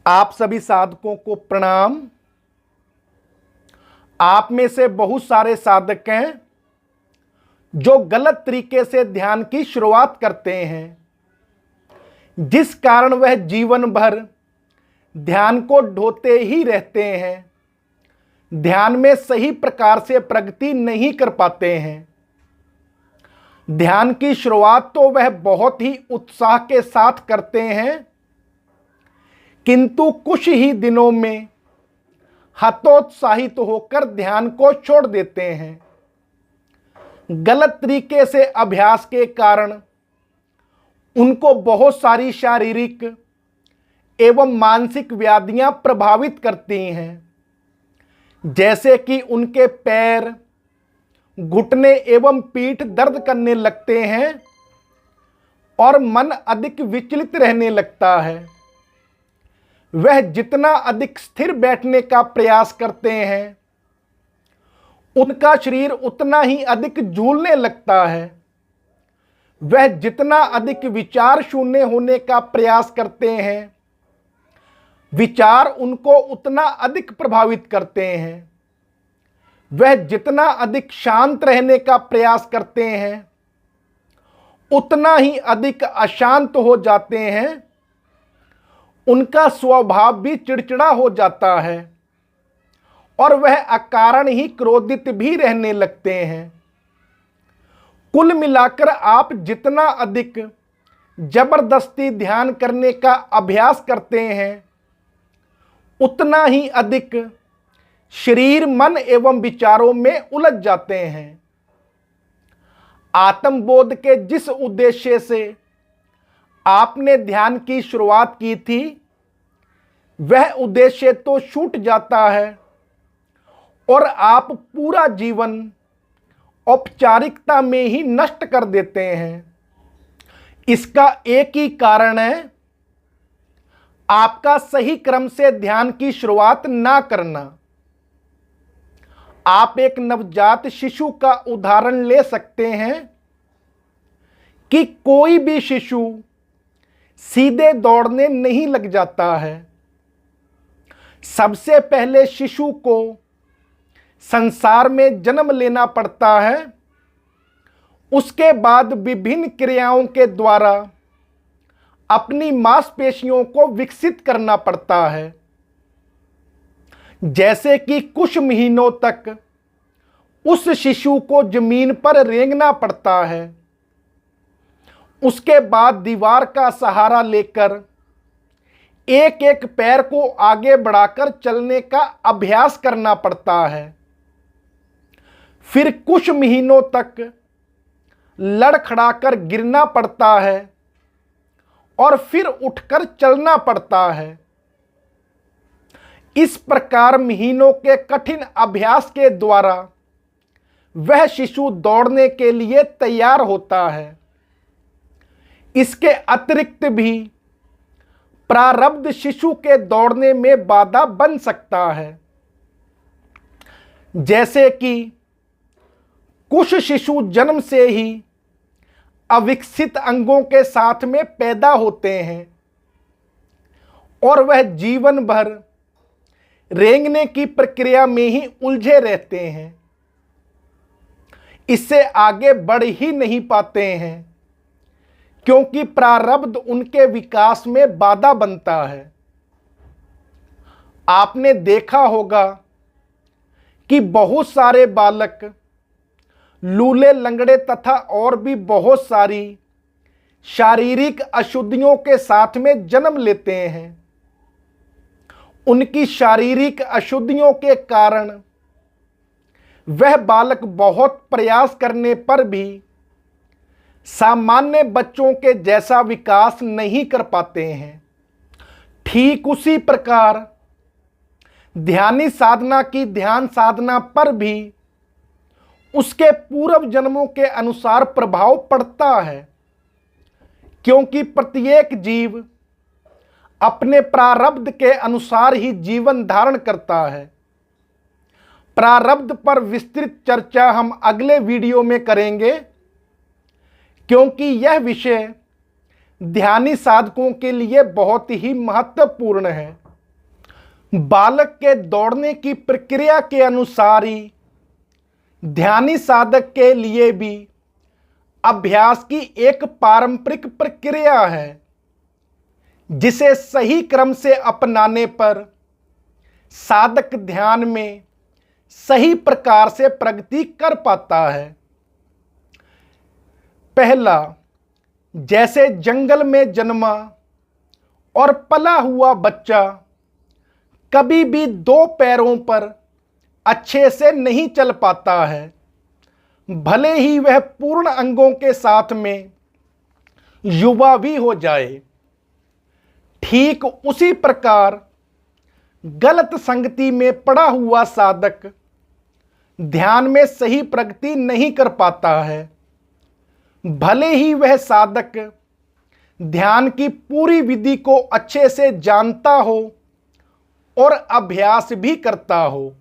आप सभी साधकों को प्रणाम। आप में से बहुत सारे साधक हैं जो गलत तरीके से ध्यान की शुरुआत करते हैं, जिस कारण वह जीवन भर ध्यान को ढोते ही रहते हैं, ध्यान में सही प्रकार से प्रगति नहीं कर पाते हैं। ध्यान की शुरुआत तो वह बहुत ही उत्साह के साथ करते हैं, किंतु कुछ ही दिनों में हतोत्साहित होकर ध्यान को छोड़ देते हैं। गलत तरीके से अभ्यास के कारण उनको बहुत सारी शारीरिक एवं मानसिक व्याधियां प्रभावित करती हैं, जैसे कि उनके पैर, घुटने एवं पीठ दर्द करने लगते हैं और मन अधिक विचलित रहने लगता है। वह जितना अधिक स्थिर बैठने का प्रयास करते हैं, उनका शरीर उतना ही अधिक झूलने लगता है। वह जितना अधिक विचार शून्य होने का प्रयास करते हैं, विचार उनको उतना अधिक प्रभावित करते हैं। वह जितना अधिक शांत रहने का प्रयास करते हैं, उतना ही अधिक अशांत हो जाते हैं। उनका स्वभाव भी चिड़चिड़ा हो जाता है और वह अकारण ही क्रोधित भी रहने लगते हैं। कुल मिलाकर आप जितना अधिक जबरदस्ती ध्यान करने का अभ्यास करते हैं, उतना ही अधिक शरीर, मन एवं विचारों में उलझ जाते हैं। आत्मबोध के जिस उद्देश्य से आपने ध्यान की शुरुआत की थी, वह उद्देश्य तो छूट जाता है और आप पूरा जीवन औपचारिकता में ही नष्ट कर देते हैं। इसका एक ही कारण है, आपका सही क्रम से ध्यान की शुरुआत ना करना। आप एक नवजात शिशु का उदाहरण ले सकते हैं कि कोई भी शिशु सीधे दौड़ने नहीं लग जाता है। सबसे पहले शिशु को संसार में जन्म लेना पड़ता है, उसके बाद विभिन्न क्रियाओं के द्वारा अपनी मांसपेशियों को विकसित करना पड़ता है। जैसे कि कुछ महीनों तक उस शिशु को जमीन पर रेंगना पड़ता है, उसके बाद दीवार का सहारा लेकर एक एक पैर को आगे बढ़ाकर चलने का अभ्यास करना पड़ता है। फिर कुछ महीनों तक लड़खड़ाकर गिरना पड़ता है और फिर उठकर चलना पड़ता है। इस प्रकार महीनों के कठिन अभ्यास के द्वारा वह शिशु दौड़ने के लिए तैयार होता है। इसके अतिरिक्त भी प्रारब्ध शिशु के दौड़ने में बाधा बन सकता है। जैसे कि कुछ शिशु जन्म से ही अविकसित अंगों के साथ में पैदा होते हैं और वह जीवन भर रेंगने की प्रक्रिया में ही उलझे रहते हैं। इससे आगे बढ़ ही नहीं पाते हैं, क्योंकि प्रारब्ध उनके विकास में बाधा बनता है। आपने देखा होगा कि बहुत सारे बालक लूले, लंगड़े तथा और भी बहुत सारी शारीरिक अशुद्धियों के साथ में जन्म लेते हैं। उनकी शारीरिक अशुद्धियों के कारण वह बालक बहुत प्रयास करने पर भी सामान्य बच्चों के जैसा विकास नहीं कर पाते हैं। ठीक उसी प्रकार ध्यानी साधना की ध्यान साधना पर भी उसके पूर्व जन्मों के अनुसार प्रभाव पड़ता है, क्योंकि प्रत्येक जीव अपने प्रारब्ध के अनुसार ही जीवन धारण करता है। प्रारब्ध पर विस्तृत चर्चा हम अगले वीडियो में करेंगे, क्योंकि यह विषय ध्यानी साधकों के लिए बहुत ही महत्वपूर्ण है। बालक के दौड़ने की प्रक्रिया के अनुसार ही ध्यानी साधक के लिए भी अभ्यास की एक पारंपरिक प्रक्रिया है, जिसे सही क्रम से अपनाने पर साधक ध्यान में सही प्रकार से प्रगति कर पाता है। पहला, जैसे जंगल में जन्मा और पला हुआ बच्चा कभी भी दो पैरों पर अच्छे से नहीं चल पाता है, भले ही वह पूर्ण अंगों के साथ में युवा भी हो जाए। ठीक उसी प्रकार गलत संगति में पड़ा हुआ साधक ध्यान में सही प्रगति नहीं कर पाता है, भले ही वह साधक ध्यान की पूरी विधि को अच्छे से जानता हो और अभ्यास भी करता हो।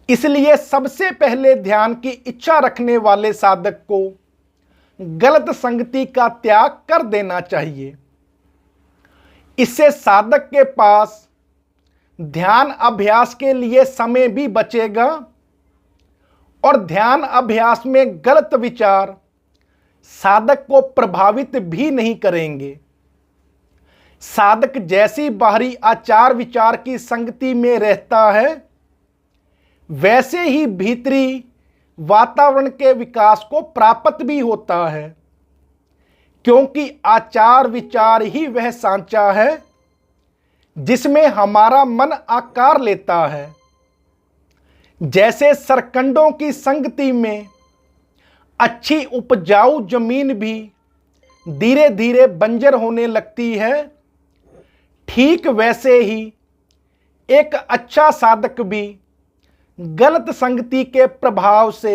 इसलिए सबसे पहले ध्यान की इच्छा रखने वाले साधक को गलत संगति का त्याग कर देना चाहिए। इससे साधक के पास ध्यान अभ्यास के लिए समय भी बचेगा और ध्यान अभ्यास में गलत विचार साधक को प्रभावित भी नहीं करेंगे। साधक जैसी बाहरी आचार विचार की संगति में रहता है, वैसे ही भीतरी वातावरण के विकास को प्राप्त भी होता है, क्योंकि आचार विचार ही वह सांचा है जिसमें हमारा मन आकार लेता है। जैसे सरकंडों की संगति में अच्छी उपजाऊ जमीन भी धीरे धीरे बंजर होने लगती है, ठीक वैसे ही एक अच्छा साधक भी गलत संगति के प्रभाव से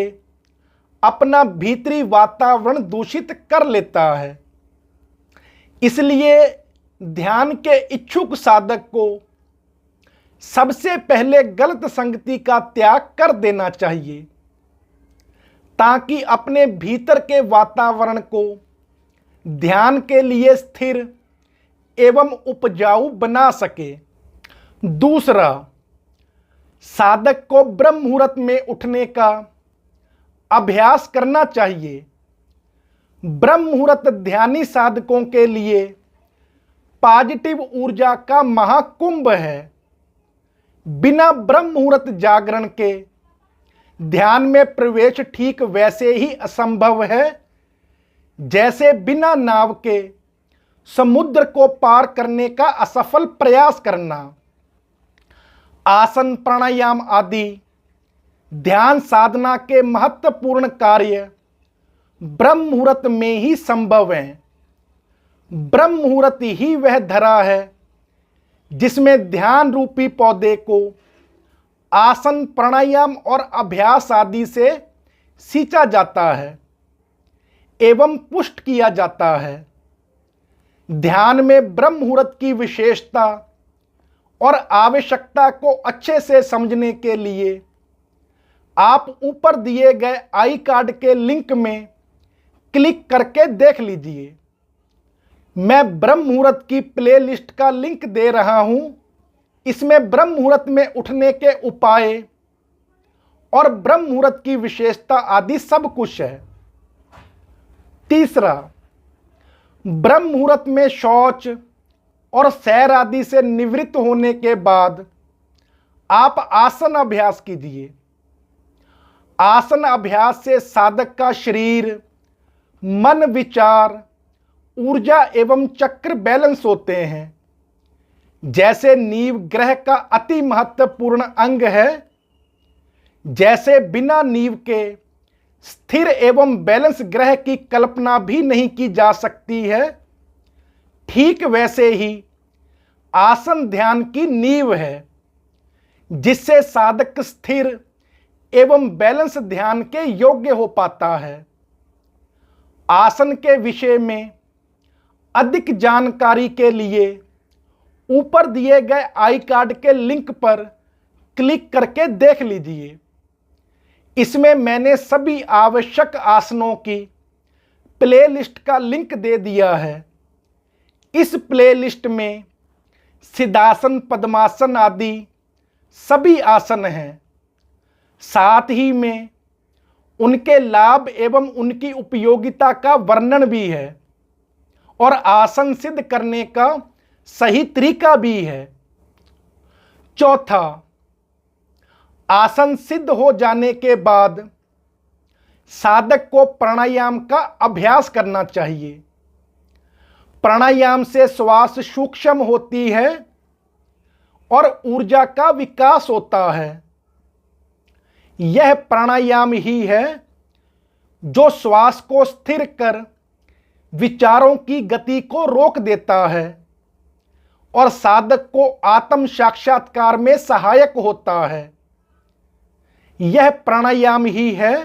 अपना भीतरी वातावरण दूषित कर लेता है। इसलिए ध्यान के इच्छुक साधक को सबसे पहले गलत संगति का त्याग कर देना चाहिए, ताकि अपने भीतर के वातावरण को ध्यान के लिए स्थिर एवं उपजाऊ बना सके। दूसरा, साधक को ब्रह्म मुहूर्त में उठने का अभ्यास करना चाहिए। ब्रह्म मुहूर्त ध्यानी साधकों के लिए पॉजिटिव ऊर्जा का महाकुंभ है। बिना ब्रह्म मुहूर्त जागरण के ध्यान में प्रवेश ठीक वैसे ही असंभव है जैसे बिना नाव के समुद्र को पार करने का असफल प्रयास करना। आसन, प्राणायाम आदि ध्यान साधना के महत्वपूर्ण कार्य ब्रह्म मुहूर्त में ही संभव हैं। ब्रह्म मुहूर्त ही वह धरा है जिसमें ध्यान रूपी पौधे को आसन, प्राणायाम और अभ्यास आदि से सींचा जाता है एवं पुष्ट किया जाता है। ध्यान में ब्रह्म मुहूर्त की विशेषता और आवश्यकता को अच्छे से समझने के लिए आप ऊपर दिए गए आई कार्ड के लिंक में क्लिक करके देख लीजिए। मैं ब्रह्म मुहूर्त की प्लेलिस्ट का लिंक दे रहा हूं। इसमें ब्रह्म मुहूर्त में उठने के उपाय और ब्रह्म मुहूर्त की विशेषता आदि सब कुछ है। तीसरा, ब्रह्म मुहूर्त में शौच और सैर आदि से निवृत्त होने के बाद आप आसन अभ्यास कीजिए। आसन अभ्यास से साधक का शरीर, मन, विचार, ऊर्जा एवं चक्र बैलेंस होते हैं। जैसे नींव ग्रह का अति महत्वपूर्ण अंग है, जैसे बिना नींव के स्थिर एवं बैलेंस ग्रह की कल्पना भी नहीं की जा सकती है, ठीक वैसे ही आसन ध्यान की नींव है जिससे साधक स्थिर एवं बैलेंस ध्यान के योग्य हो पाता है। आसन के विषय में अधिक जानकारी के लिए ऊपर दिए गए आई कार्ड के लिंक पर क्लिक करके देख लीजिए। इसमें मैंने सभी आवश्यक आसनों की प्लेलिस्ट का लिंक दे दिया है। इस प्लेलिस्ट में सिद्धासन, पद्मासन आदि सभी आसन हैं। साथ ही में उनके लाभ एवं उनकी उपयोगिता का वर्णन भी है और आसन सिद्ध करने का सही तरीका भी है। चौथा, आसन सिद्ध हो जाने के बाद साधक को प्राणायाम का अभ्यास करना चाहिए। प्राणायाम से श्वास सूक्ष्म होती है और ऊर्जा का विकास होता है। यह प्राणायाम ही है जो श्वास को स्थिर कर विचारों की गति को रोक देता है और साधक को आत्म साक्षात्कार में सहायक होता है। यह प्राणायाम ही है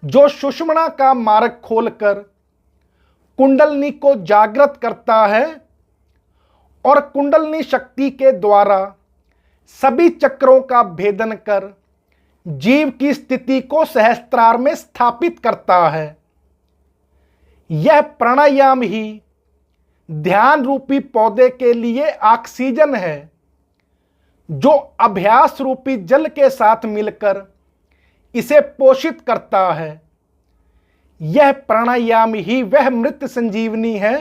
जो सुषुम्ना का मार्ग खोलकर कुंडलनी को जागृत करता है और कुंडलनी शक्ति के द्वारा सभी चक्रों का भेदन कर जीव की स्थिति को सहस्त्रार में स्थापित करता है। यह प्राणायाम ही ध्यान रूपी पौधे के लिए ऑक्सीजन है जो अभ्यास रूपी जल के साथ मिलकर इसे पोषित करता है। यह प्राणायाम ही वह मृत संजीवनी है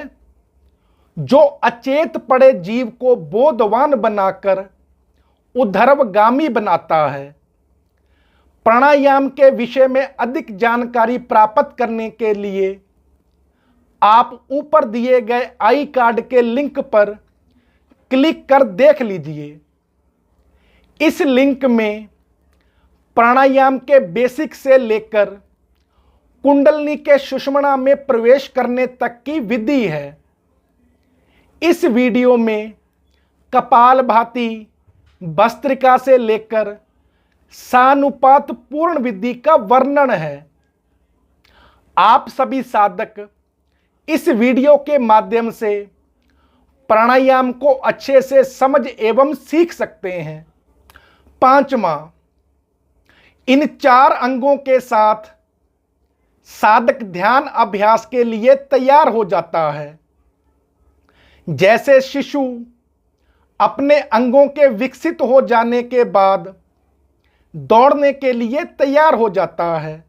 जो अचेत पड़े जीव को बोधवान बनाकर उधर्वगामी बनाता है। प्राणायाम के विषय में अधिक जानकारी प्राप्त करने के लिए आप ऊपर दिए गए आई कार्ड के लिंक पर क्लिक कर देख लीजिए। इस लिंक में प्राणायाम के बेसिक से लेकर कुंडलनी के सुषुम्ना में प्रवेश करने तक की विधि है। इस वीडियो में कपालभाति, भस्त्रिका से लेकर सानुपात पूर्ण विधि का वर्णन है। आप सभी साधक इस वीडियो के माध्यम से प्राणायाम को अच्छे से समझ एवं सीख सकते हैं। पांचवा, इन 4 अंगों के साथ साधक ध्यान अभ्यास के लिए तैयार हो जाता है। जैसे शिशु अपने अंगों के विकसित हो जाने के बाद दौड़ने के लिए तैयार हो जाता है।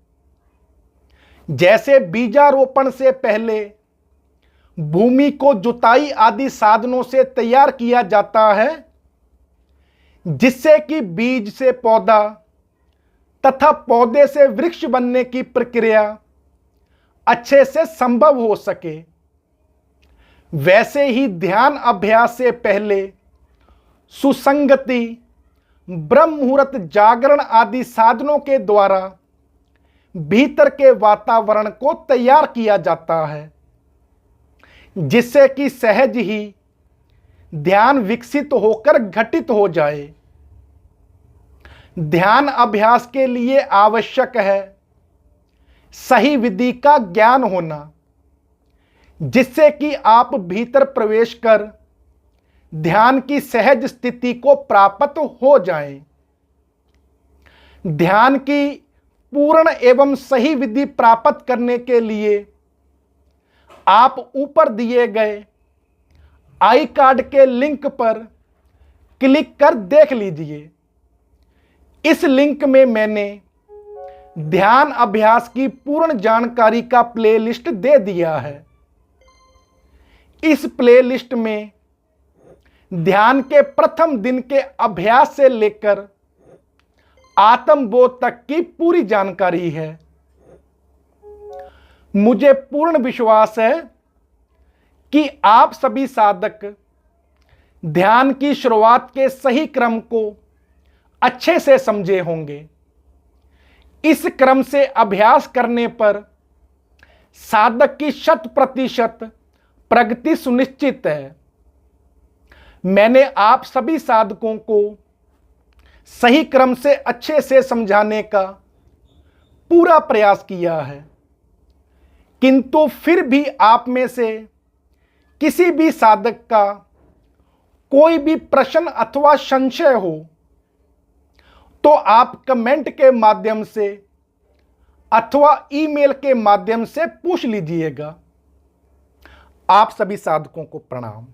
जैसे बीजारोपण से पहले भूमि को जुताई आदि साधनों से तैयार किया जाता है जिससे कि बीज से पौधा तथा पौधे से वृक्ष बनने की प्रक्रिया अच्छे से संभव हो सके, वैसे ही ध्यान अभ्यास से पहले सुसंगति, ब्रह्म मुहूर्त, जागरण आदि साधनों के द्वारा भीतर के वातावरण को तैयार किया जाता है जिससे कि सहज ही ध्यान विकसित होकर घटित हो जाए। ध्यान अभ्यास के लिए आवश्यक है सही विधि का ज्ञान होना जिससे कि आप भीतर प्रवेश कर ध्यान की सहज स्थिति को प्राप्त हो जाएं। ध्यान की पूर्ण एवं सही विधि प्राप्त करने के लिए आप ऊपर दिए गए आई कार्ड के लिंक पर क्लिक कर देख लीजिए। इस लिंक में मैंने ध्यान अभ्यास की पूर्ण जानकारी का प्लेलिस्ट दे दिया है। इस प्लेलिस्ट में ध्यान के प्रथम दिन के अभ्यास से लेकर आत्मबोध तक की पूरी जानकारी है। मुझे पूर्ण विश्वास है कि आप सभी साधक ध्यान की शुरुआत के सही क्रम को अच्छे से समझे होंगे। इस क्रम से अभ्यास करने पर साधक की 100% प्रगति सुनिश्चित है। मैंने आप सभी साधकों को सही क्रम से अच्छे से समझाने का पूरा प्रयास किया है, किंतु फिर भी आप में से किसी भी साधक का कोई भी प्रश्न अथवा संशय हो तो आप कमेंट के माध्यम से अथवा ईमेल के माध्यम से पूछ लीजिएगा। आप सभी साधकों को प्रणाम।